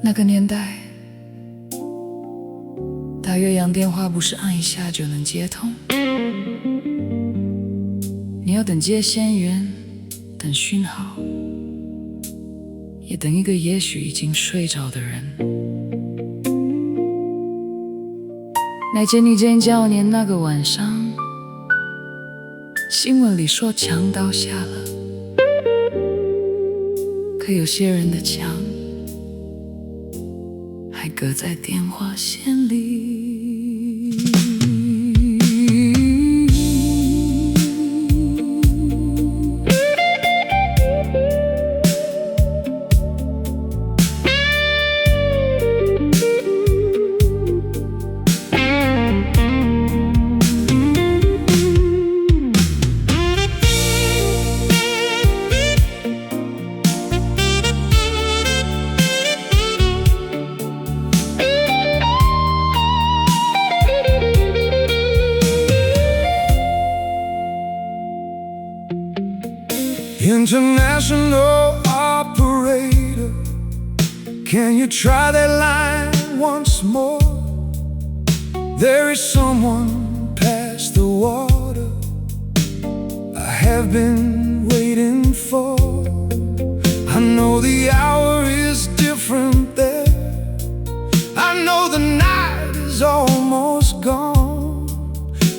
那个年代，打越洋电话不是按一下就能接通，你要等接线员，等讯号，也等一个也许已经睡着的人。1989年那个晚上，新闻里说墙倒下了，可有些人的墙还搁在电话线里。International operator, can you try that line once more? There is someone past the water I have been waiting for. I know the hour is different there, I know the night is almost gone,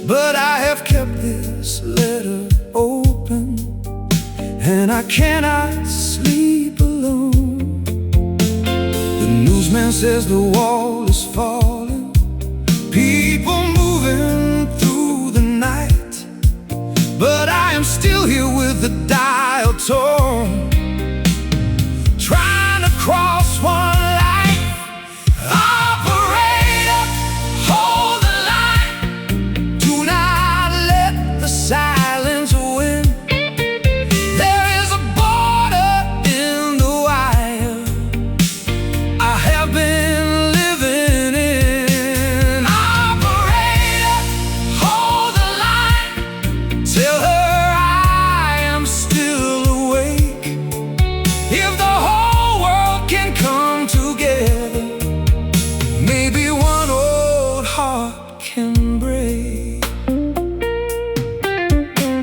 but I have kept this letter open, and I cannot sleep alone. The newsman says the wall is falling, people moving through the night, but I am still here with the dial tone, trying to cross one light. Operator, hold the line, do not let the silence win.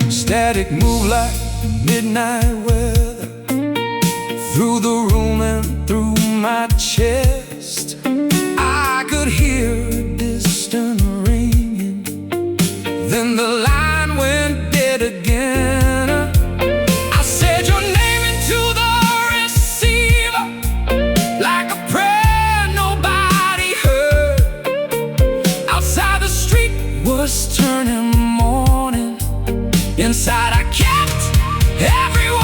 Static move like midnight weather through the room and through my chest. I could hear a distant ringing, then the line went dead again. I said your name into the receiver like a prayer nobody heard. Outside the street was turning morning, inside I kept every word.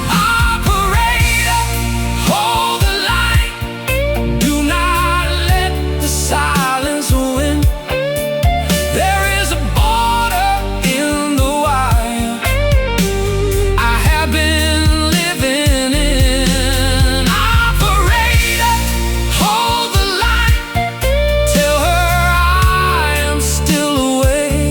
Operator, hold the line, do not let the silence win. There is a border in the wire I have been living in. Operator, hold the line, tell her I am still awake.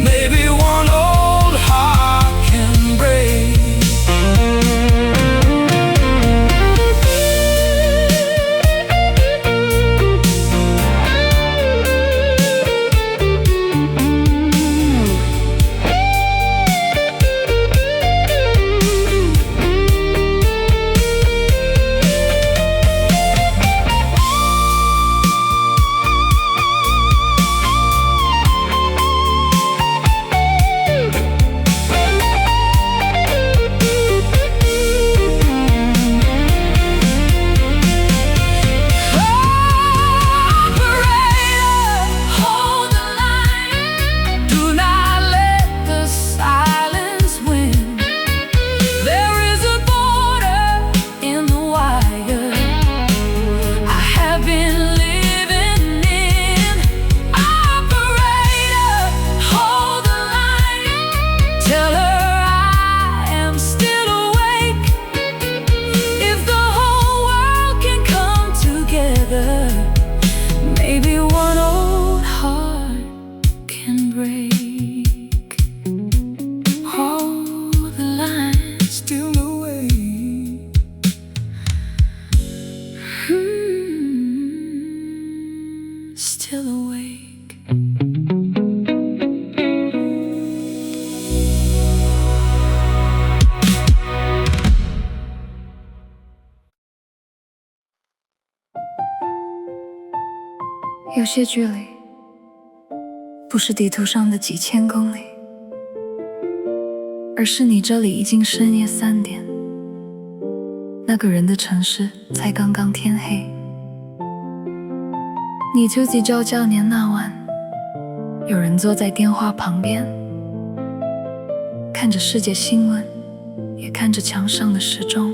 Maybe one old heart can break. break. Oh. 有些距离不是地图上的几千公里，而是你这里已经深夜3点，那个人的城市才刚刚天黑。你1989年那晚，有人坐在电话旁边，看着世界新闻，也看着墙上的时钟。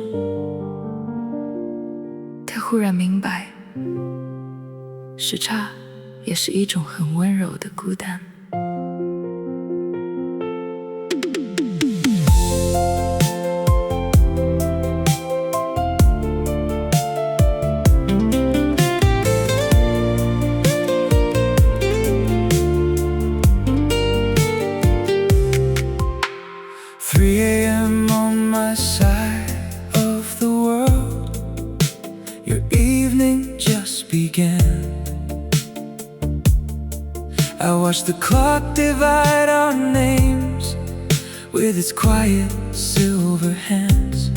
他忽然明白，时差也是一种很温柔的孤单。3 a.m. on my side of the world, your evening just began. I watched the clock divide our names with its quiet silver hands.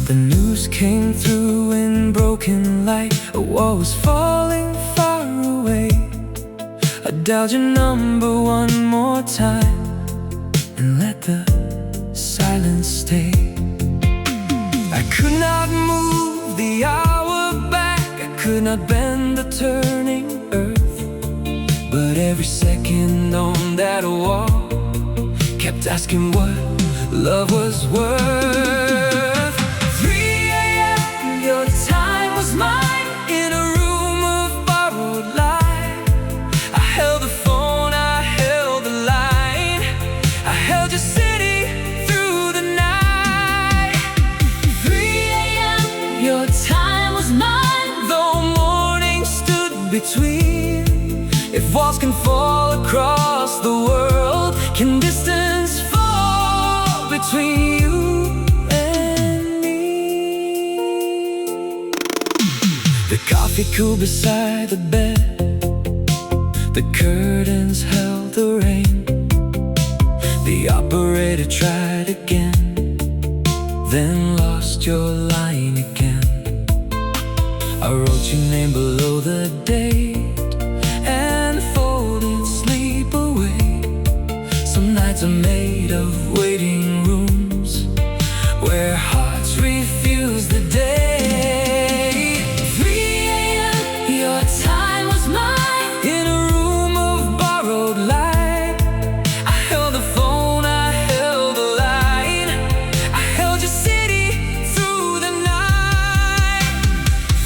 The news came through in broken light, a wall was falling far away. I dialed your number one more time and let the silence stay. I could not move the hour back, I could not bend the turning earth, but every second on that wall kept asking what love was worth. 3 a.m. your time was mine in a room of borrowed light. I held the phone, I held the line, I held your city through the night. 3 a.m. your time was mine, though morning stood between. If walls can fall across the world, can distance fall between you and me? The coffee cooled beside the bed, the curtains held the rain. The operator tried again, then lost your line again. I wrote your name below the date and folded sleep away. Some nights are made of waiting rooms where hearts refuse the day. 3 a.m. your time was mine in a room of borrowed light. I held the phone, I held the line, I held your city through the night.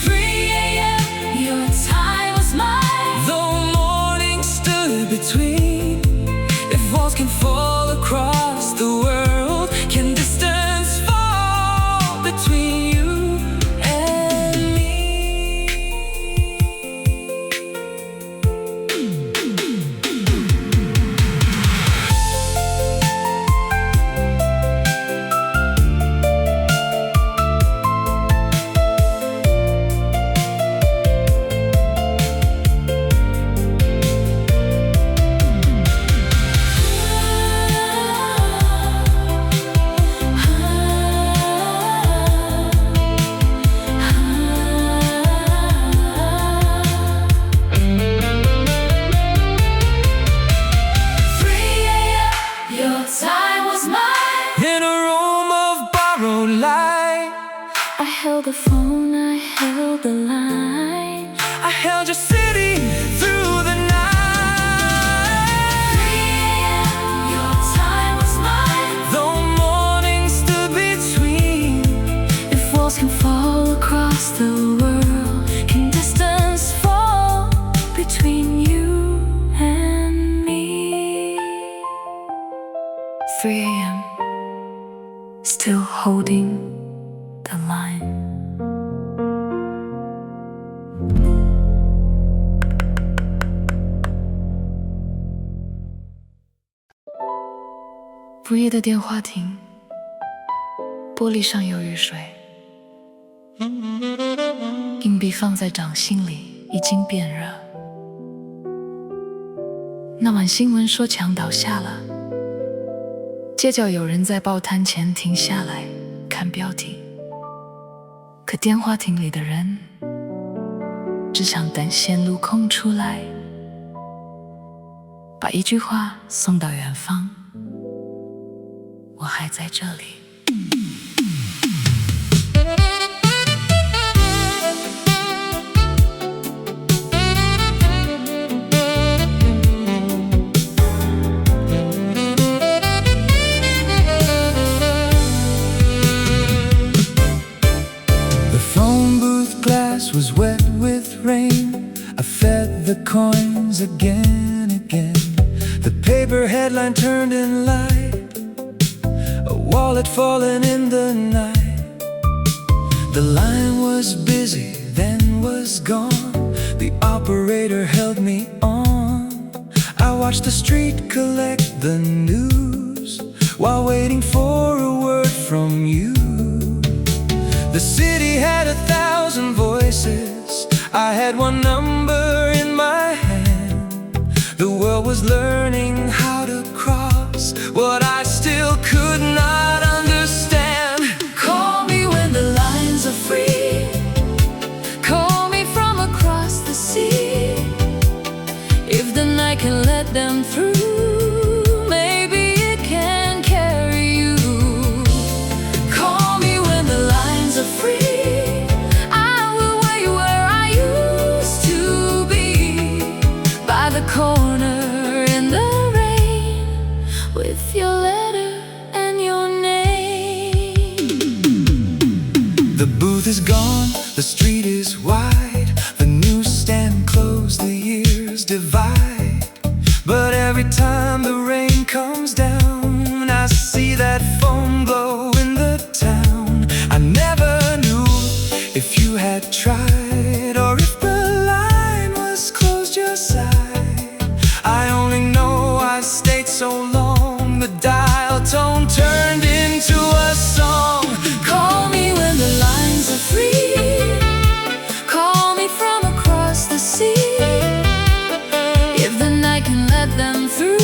3 a.m. your time was mine, though morning stood between. If walls can fall across the world, can distance fall between you and me? 3 a.m. your time was mine in a room of borrowed light. I held the phone, I held the line, I held your city through the night. 3 a.m. your time was mine, Though morning stood between. if walls can fall across the world, can distance fall between you and me? 3 a.m. still holding the line. 不夜的电话亭，玻璃上有雨水，硬币放在掌心里已经变热。那晚新闻说墙倒下了，街角有人在报摊前停下来看标题，可电话亭里的人只想等线路空出来，把一句话送到远方，我还在这里。Was wet with rain. I fed the coins again. The paper headline turned in light, a wallet falling in the night. The line was busy, then was gone. The operator held me on. I watched the street collect the news while waiting for a word from you. The city had 1,000 voices. I had one number in my hand. The world was learning how to cross what I still could not understand. Call me when the lines are free. Call me from across the sea. If the night can let them through, free, I will wait where I used to be, by the corner in the rain, with your letter and your name. The booth is gone, the street is wide, the newsstand closed, the years divide. But every time the rain comes down, I see that phone glow in the town. I never if you had tried, or if the line was closed your side. I only know I stayed so long, the dial tone turned into a song. Call me when the lines are free. Call me from across the sea. If the night can let them through,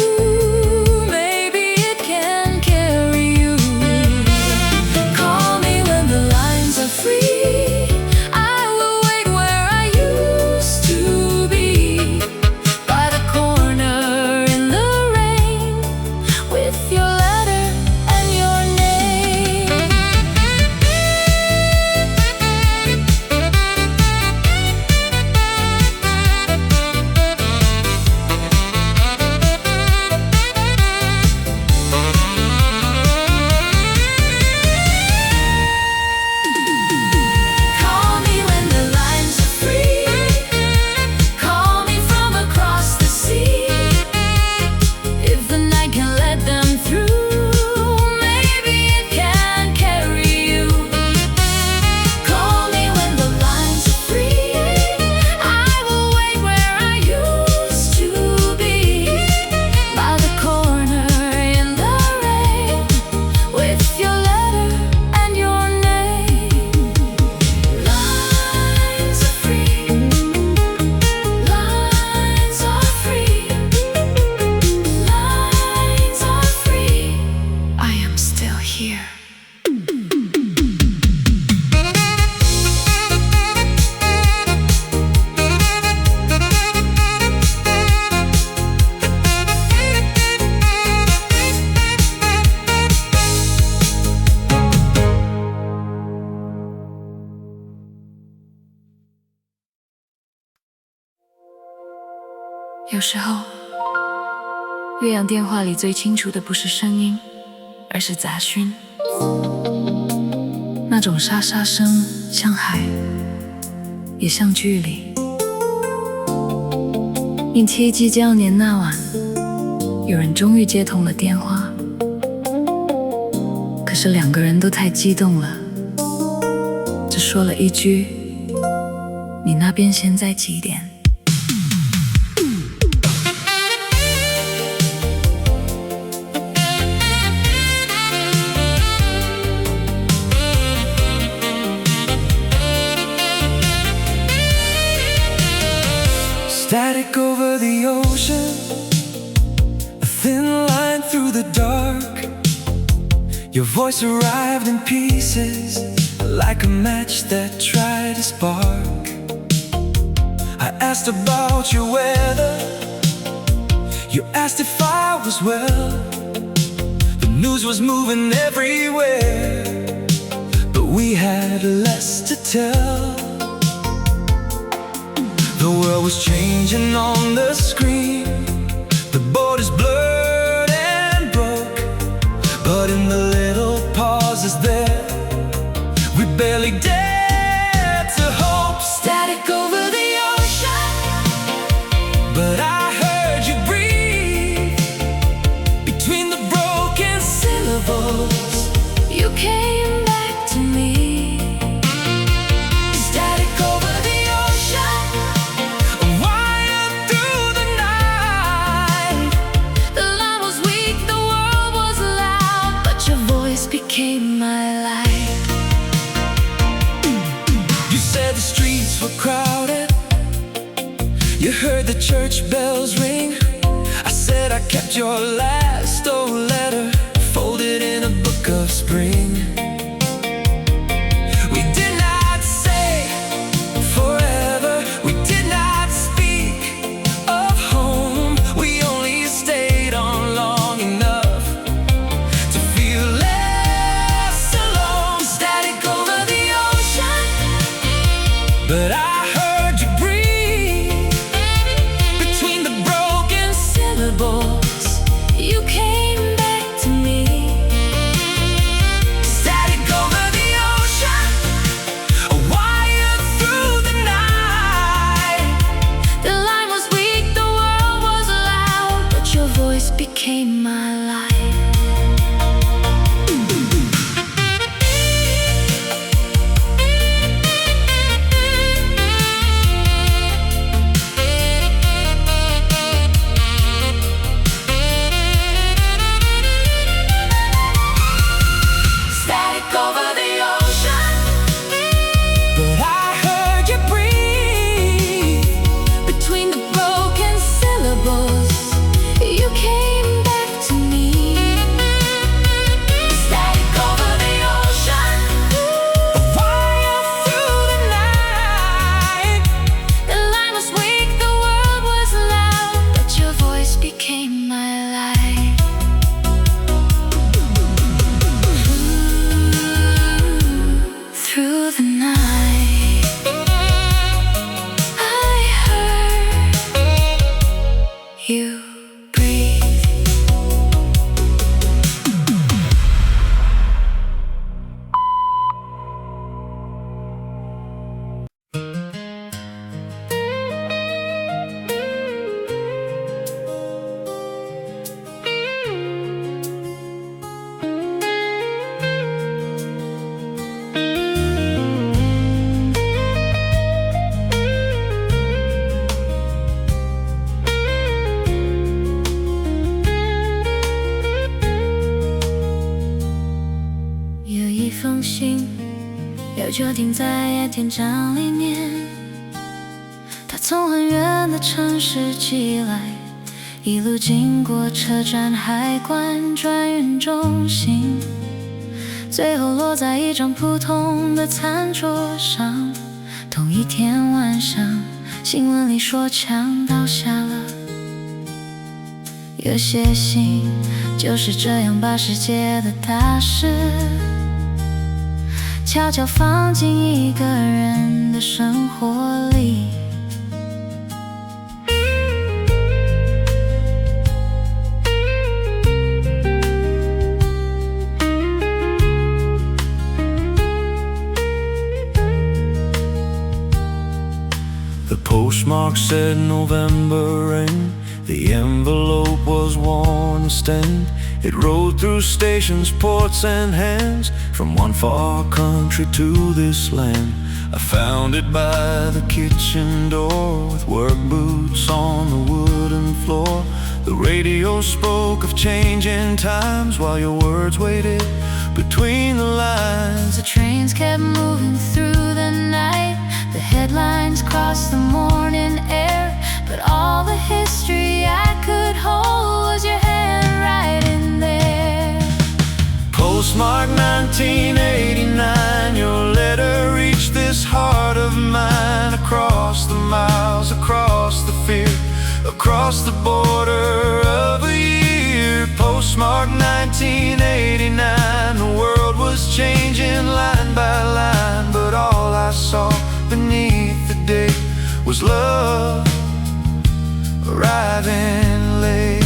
有时候，岳阳电话里最清楚的不是声音，而是杂讯。那种沙沙声，像海，也像距离。1989年那晚，有人终于接通了电话，可是两个人都太激动了，只说了一句：“你那边现在几点？” Static over the ocean, a thin line through the dark. Your voice arrived in pieces, like a match that tried to spark. asked about your weather. You asked if I was well. The news was moving everywhere, but we had less to tell. The world was changing on the screen. The borders blurred and broke, but in the little pauses there, we barely dared to hope. Static over the ocean, But I heard you breathe between the broken syllables. you came back to me. Static over the ocean, Wired through the night. the line was weak, the world was loud, but your voice became my light. You said the streets were crowded. You heard the church bells ring. I said I kept your last old letter folded in a book of spring. We did not say forever. We did not speak of home. We only stayed on long enough to feel less alone. Static over the ocean, But I heard you breathe between the broken syllables, you came back to me. Static over the ocean, wired through the night. The line was weak, the world was loud, but your voice became my light. Static over the ocean, But I heard you breathe between the broken syllables, you came back to me. Static over the ocean, wired through the night. the line was weak, the world was loud, but your voice became my light. Through the night, I heard you breathe.有一封信，留就停在爱天长里面。它从很远的城市寄来，一路经过车站、海关、转运中心，最后落在一张普通的餐桌上。同一天晚上，新闻里说墙倒下了。有些信就是这样把世界的大事悄悄放进一个人的生活里。The postmark said November rain. The envelope was worn and stained. It rode through stations, ports and hands, from one far country to this land. I found it by the kitchen door, with work boots on the wooden floor. The radio spoke of changing times, while your words waited between the lines. The trains kept moving through the night. The headlines crossed the morning air, but all the history I could hold was your handwriting there. Postmark 1989, your letter reached this heart of mine. Across the miles, across across the border of a year, postmarked 1989. The world was changing line by line, but all I saw beneath the date was love arriving late.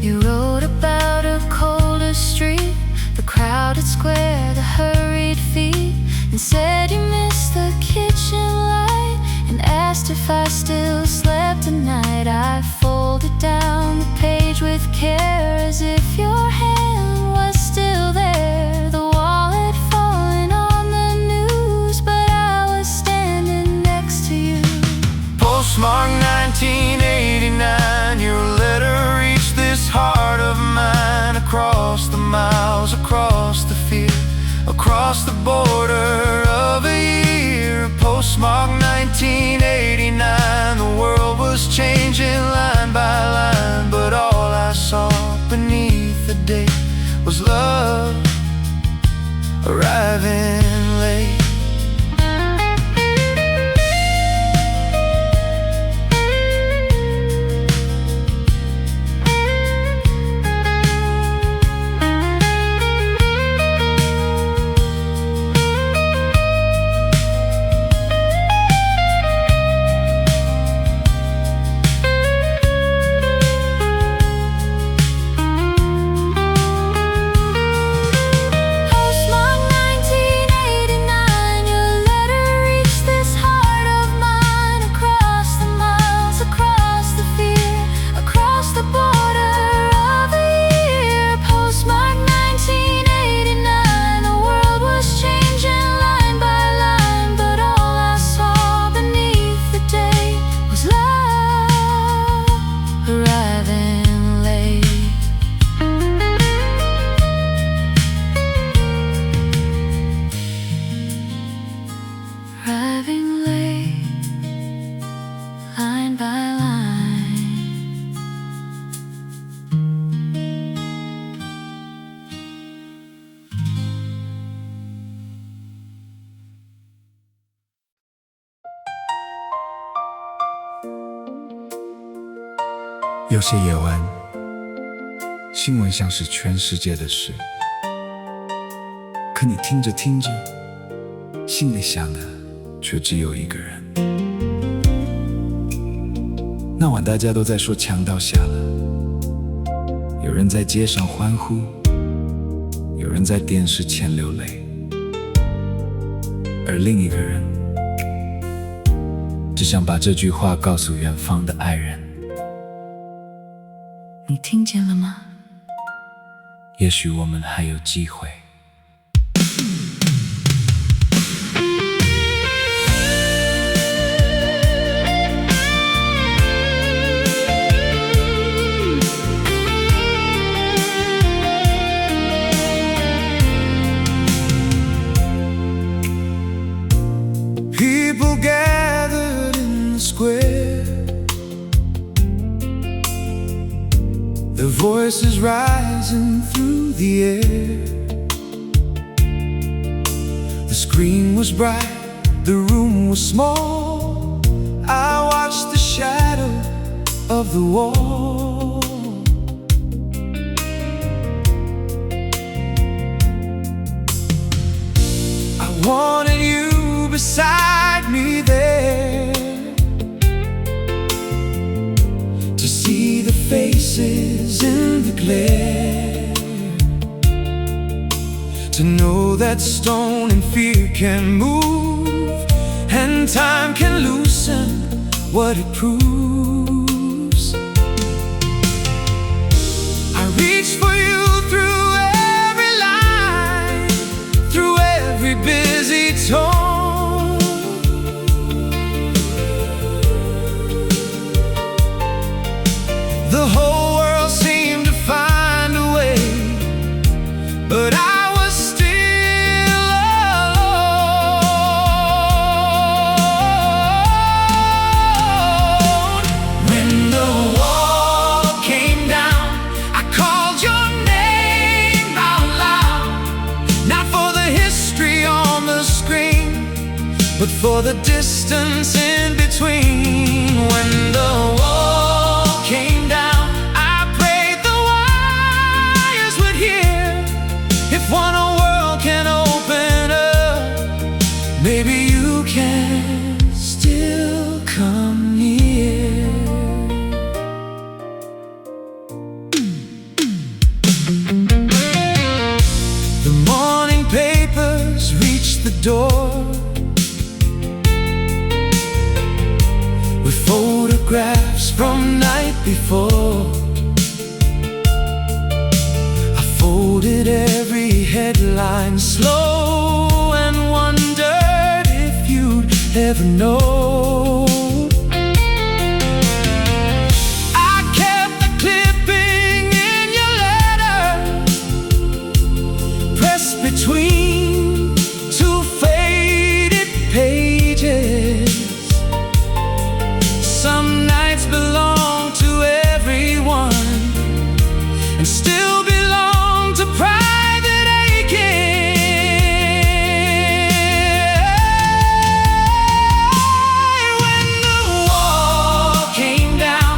You wrote about a colder street, the crowded square, the hurried feet, and said you missed the kitchen light, and asked if I still slept at night. I folded down the page with care, as if your hand was still there. The wall had fallen on the news, but I was standing next to you. Postmark 1989, your letter reached this heart of mine. Across the miles, across the fear, across the border of a year. Postmark 1989, the world was changing line by line, but all I saw beneath the date was love arriving late.有些夜晚，新闻像是全世界的事，可你听着听着，心里想的却只有一个人。那晚大家都在说墙倒下了，有人在街上欢呼，有人在电视前流泪，而另一个人只想把这句话告诉远方的爱人。你听见了吗？也许我们还有机会。People gathered in the square, their voices rising through the air. The screen was bright, the room was small. I watched the shadow of the wall. I wanted you beside me there, to see the faces in the glare, to know that stone and fear can move, and time can loosen what it proves. I reached for you through every line, through every busy tone. The whole world seemed to find a way, but I was still alone. When the wall came down, I called your name. for the distance in between. When the wall came down, I prayed the wires would hear. If one world can open up, maybe you can still come near. The morning papers reached the door with photographs from night before. I folded every headline slow and wondered if you'd ever know. I kept the clipping in your letter, pressed between two faded pages. Some nights belong to everyone and still belong to private aching. When the wall came down,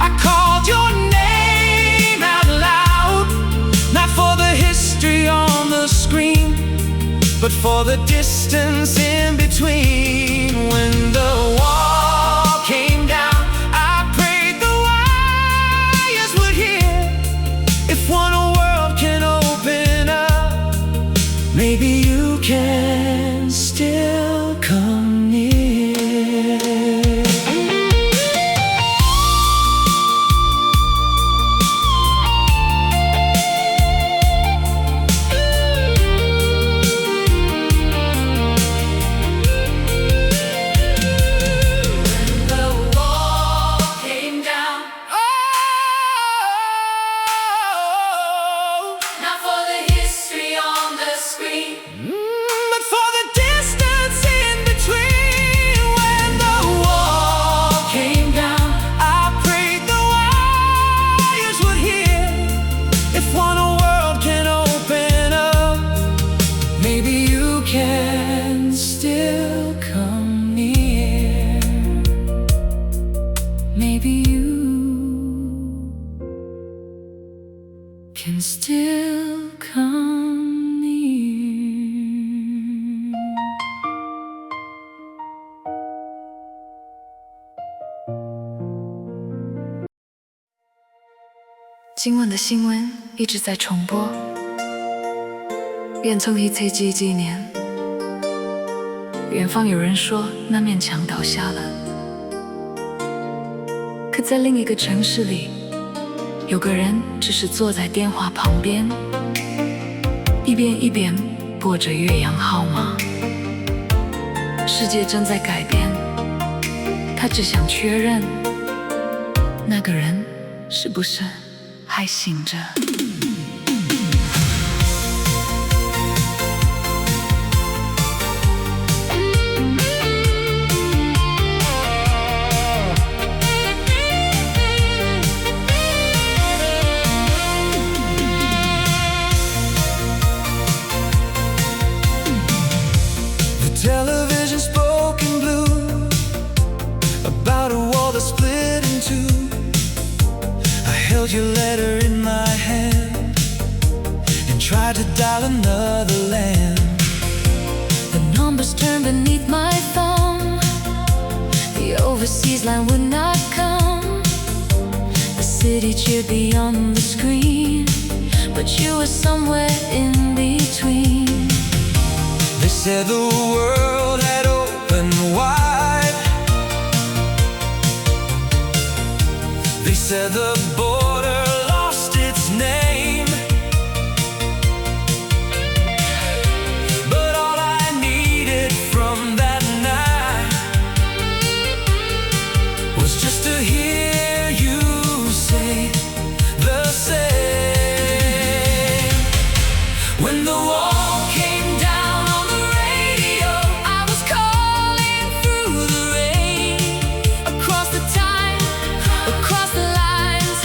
I called your name out loud, not for the history on the screen, but for the distance in between. When the wall came down, I prayed the wires would hear. If one world can open up, maybe you can still come near. Can still come near. 今晚的新闻一直在重播，便从一次纪念。远方有人说那面墙倒下了，可在另一个城市里，有个人只是坐在电话旁边，一遍一遍拨着越洋号码。世界正在改变，他只想确认，那个人是不是还醒着。Television spoke in blue about a wall that split in two. I held your letter in my hand and tried to dial another land. The numbers turned beneath my thumb. The overseas line would not come. The city cheered beyond the screen, but you were somewhere in between. They said the world had opened wide. They said the border lost its name. But all I needed from that night was just to hear you say the same. When the wall came down on the radio, I was calling through the rain, across the time, across the lines.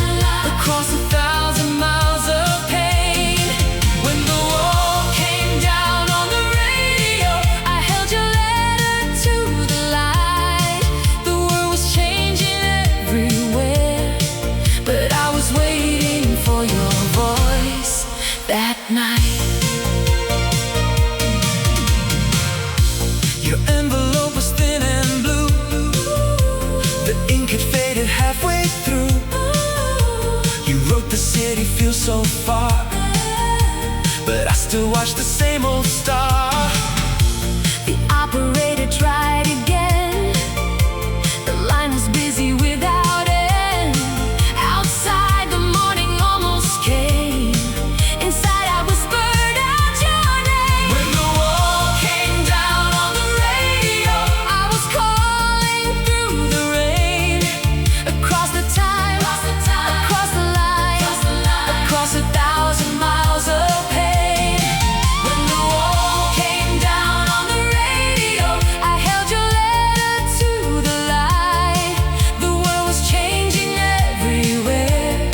so far, but I still watch the same old star. The operator tried again. The line was busy without end. Outside the morning almost came. Inside I whispered out your name. When the wall came down on the radio, I was calling through the rain. Across the time, across the line, across 1,000 miles of pain. when the wall Came down on the radio, I held your letter to the light. The world was changing everywhere,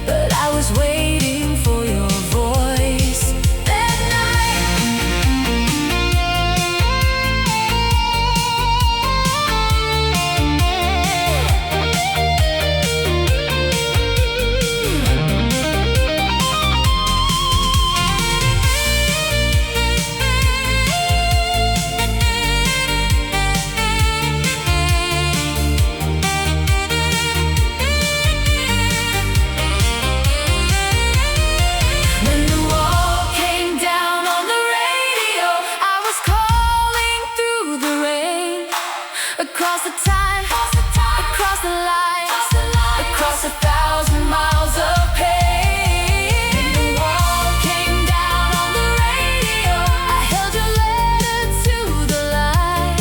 but I was waiting for your voice that night. When the wall came down on the radio, I was calling through the rain. Across the time, across the line, across 1,000 miles of pain. When the wall came down on the radio, I held your letter to the light.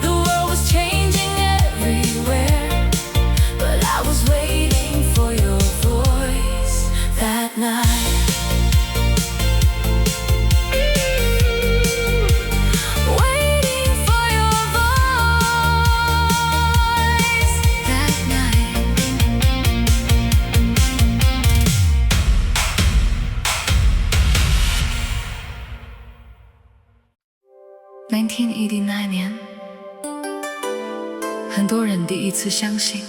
The world was changing everywhere, but I was waiting for your voice that night. Waiting for your voice that night. 1989年，很多人第一次相信，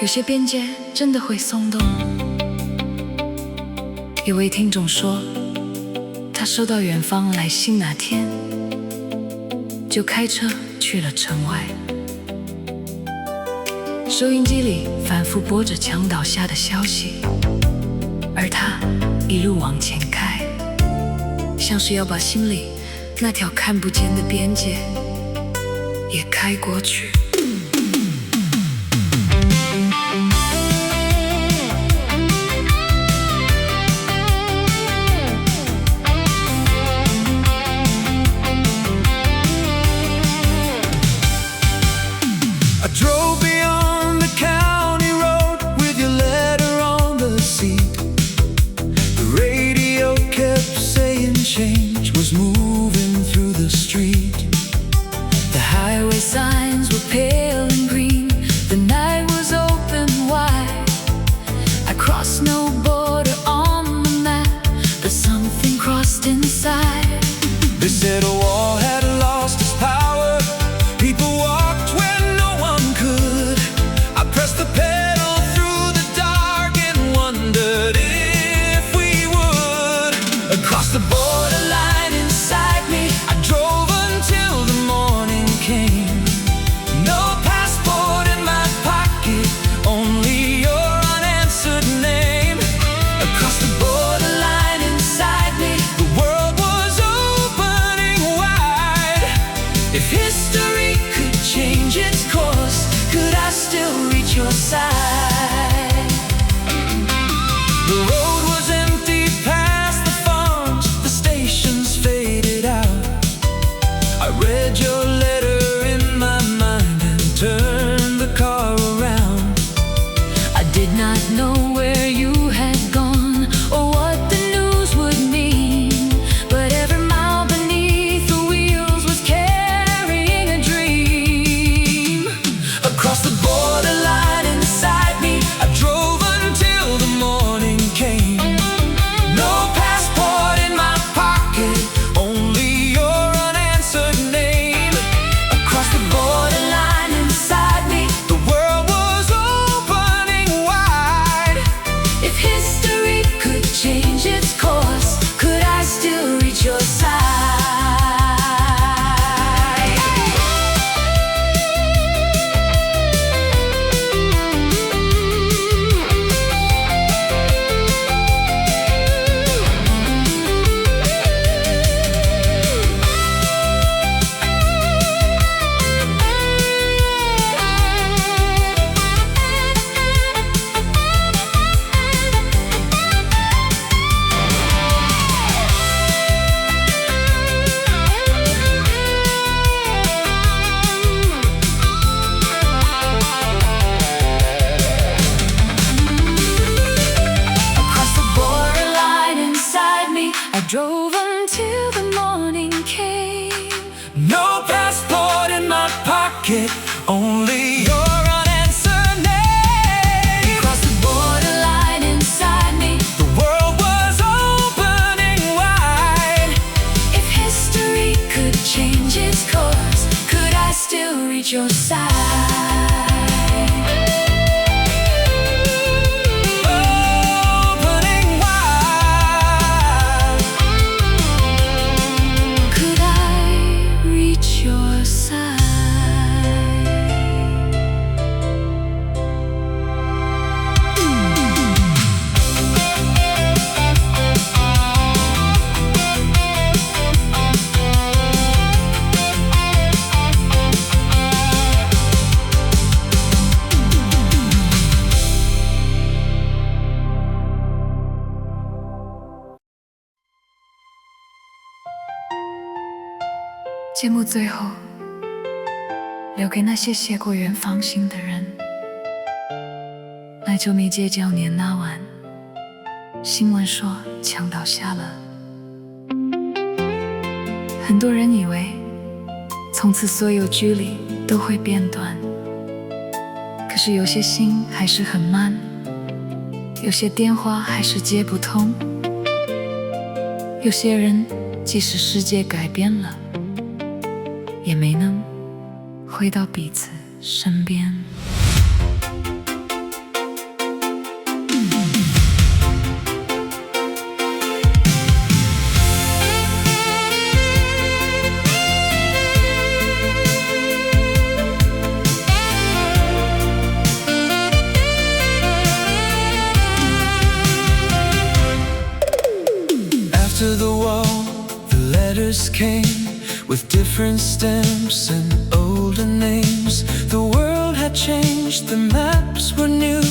有些边界真的会松动。有位听众说，他收到远方来信那天，就开车去了城外。收音机里反复播着墙倒下的消息，而他一路往前开，像是要把心里那条看不见的边界也开过去。I drove beyond the county road with your letter on the seat. The radio kept saying change was moving through the street. The highway signs were pale 节目最后，留给那些写过远方信的人。1989年那晚，新闻说墙倒下了。很多人以为从此所有距离都会变短，可是有些信还是很慢，有些电话还是接不通，有些人即使世界改变了，也没能回到彼此身边。After the war, the letters came with different stamps and older names. The world had changed, the maps were new,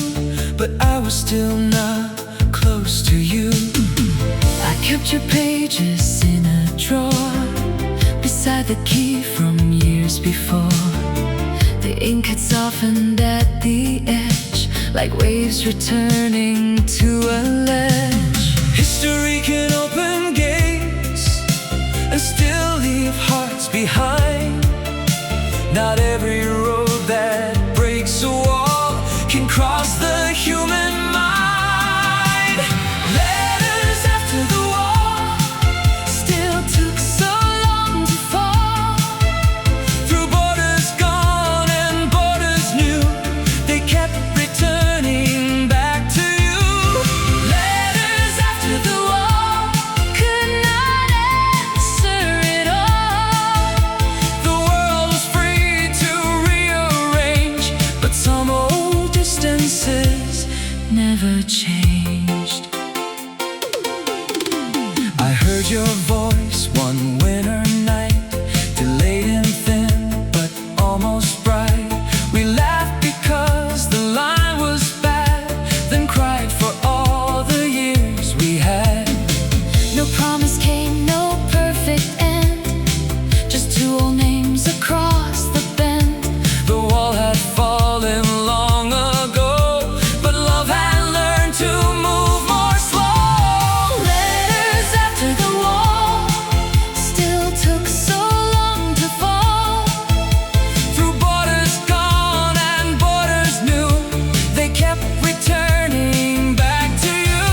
but I was still not close to you. I kept your pages in a drawer beside the key from years before. The ink had softened at the edge, like waves returning to a ledge. History can open gates and still leave hearts behind. Not every road that breaks a wall can cross the human mind. Letters after the war still took so long to fall. Through borders gone and borders new, they kept returning back to you. Letters after the war could not answer it all. The world was free to rearrange, but some old distances never changed. I heard your voice one winter night, delayed and thin, but almost bright. We laughed because the line was bad, then cried for all the years we had. No promise came, no perfect end, just two old names across the bend. The wall had fallen long ago, but love had learned to move more slow. Letters after the war still took so long to fall. Through borders gone and borders new, they kept returning back to you.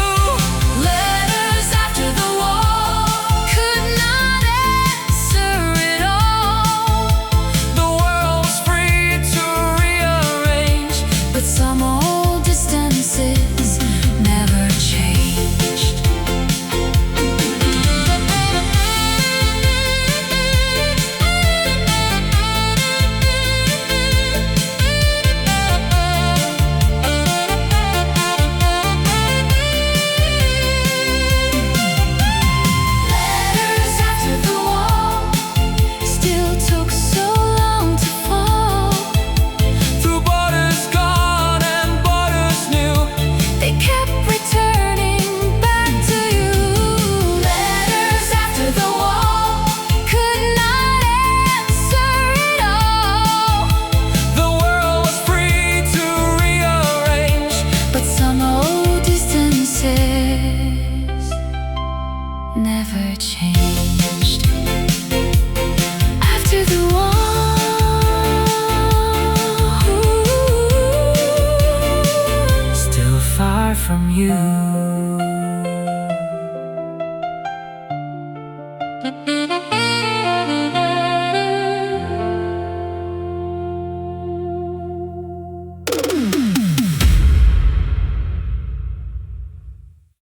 Letters after the war could not answer it all. The world's free to rearrange, But some old distances never changed. Letters after the war still took so long to fall. through borders gone and borders new. They kept returning back to you. Letters after the war could not answer it all. The world was free to rearrange, But some old distances never changed. After the war, still far from you.